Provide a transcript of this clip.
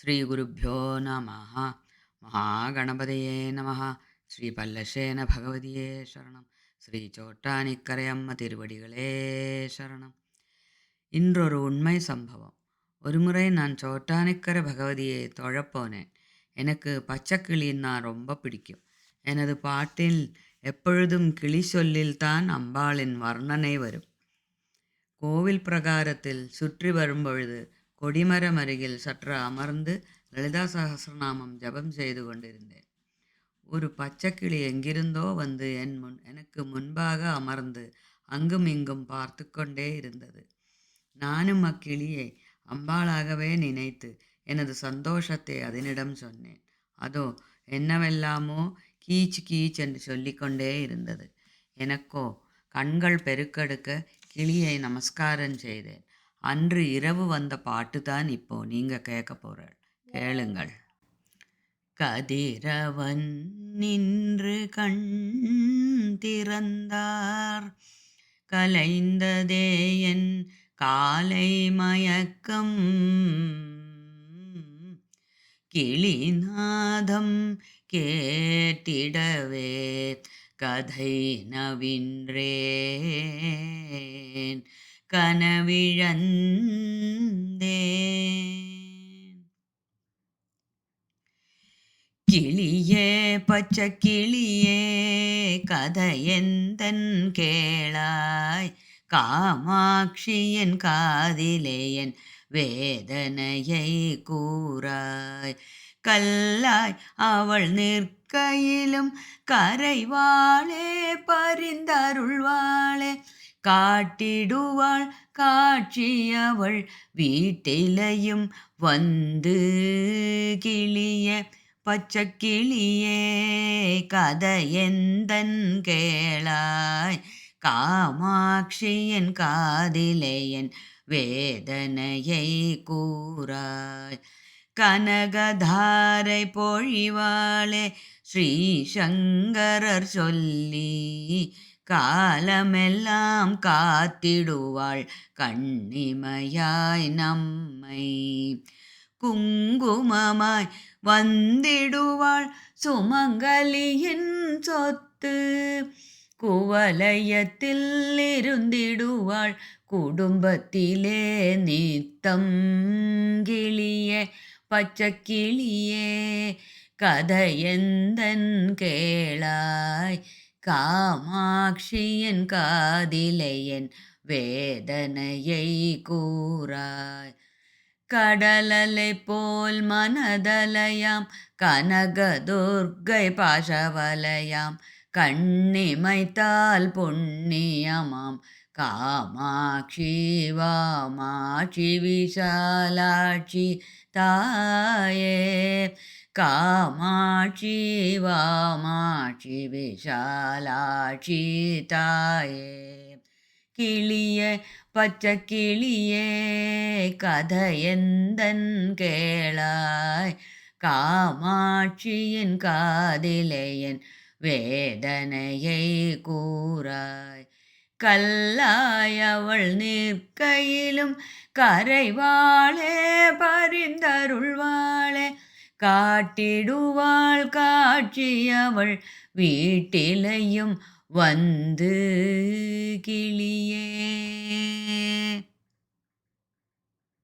ശ്രീഗുരുഭ്യോ നമ. മഹാഗണപതയേ നമ. ശ്രീ പല്ലശേന ഭഗവതിയേ ശരണം. ശ്രീ ചോട്ടാനിക്കരയമ്മ திருவடிகளே சரணம். இன்றொரு உண்மை சம்பவம். ஒருமுறை நான் சோட்டானிக்கரை பகவதியை தொழப்போனேன். எனக்கு பச்சைக்கிளின்னா ரொம்ப பிடிக்கும். எனது பாட்டில் எப்பொழுதும் கிளி சொல்லில்தான் அம்பாளின் வர்ணனை வரும். கோவில் பிரகாரத்தில் சுற்றி வரும்பொழுது கொடிமரம் அருகில் சற்று அமர்ந்து லலிதா சகஸ்ரநாமம் ஜபம் செய்து கொண்டிருந்தேன். ஒரு பச்சைக்கிளி எங்கிருந்தோ வந்து எனக்கு முன்பாக அமர்ந்து அங்கும் இங்கும் பார்த்து கொண்டே இருந்தது. நானும் அக்கிளியை அம்பாளாகவே நினைத்து எனது சந்தோஷத்தை அதனிடம் சொன்னேன். அதோ என்னவெல்லாமோ கீச் கீச் என்று சொல்லிக்கொண்டே இருந்தது. எனக்கோ கண்கள் பெருக்கெடுக்க கிளியை நமஸ்காரம் செய்தேன். அன்று இரவு வந்த பாட்டு தான் இப்போ நீங்கள் கேட்க போகிறாள், கேளுங்கள். கதிரவன் நின்று கண் திறந்தார், கலைந்ததே என் காலை மயக்கம், கிளிநாதம் கேட்டிடவே கதை நவின்றேன், கனவிழந்தேன். கிளியே பச்சை கிளியே கதையெந்தன் கேளாய், காமாட்சியின் காதிலே என் வேதனையை கூறாய். கல்லாய் அவள் நிற்கையிலும் கரைவாளே பரிந்தருள்வாளே, காட்டிடுவாள் காட்சியவள் வீட்டிலையும் வந்து. கிளிய பச்சை கிளியே கதையெந்தன் கேளாய், காமாட்சியின் காதிலே என் வேதனையை கூறாய். கனகதாரை பொழிவாளே ஸ்ரீசங்கரர் சொல்லி, காலமெல்லாம் காத்திடுவாள் கண்ணிமையாய் நம்மை. குங்குமமாய் வந்திடுவாள் சுமங்கலியின் சொத்து, குவலயத்தில் இருந்திடுவாள் குடும்பத்திலே நித்தம். கிளிய பச்சை கிளியே கதையெந்தன் கேளாய், காமாட்சியின் காதிலே என் வேதனையை கூறாய். கடலலை போல் மனதலயாம் கனகதுர்க்கை பாசவலயாம், கண்ணிமைத்தால் புண்ணியமாம் காமாட்சி வாமாட்சி விஷாலாட்சி தாயே. காமாட்சி வாமாட்சி விஷாலாட்சி தாயே. கிளிய பச்சை கிளியே கதையெந்தன் கேளாய், காமாட்சியின் காதிலே என் வேதனையை கூறாய். கல்லாய் அவள் நிற்கையிலும் கரைவாளே பரிந்தருள்வாளே, காட்டிடுவாள் காட்சியவள் வீட்டிலையும் வந்து. கிளியே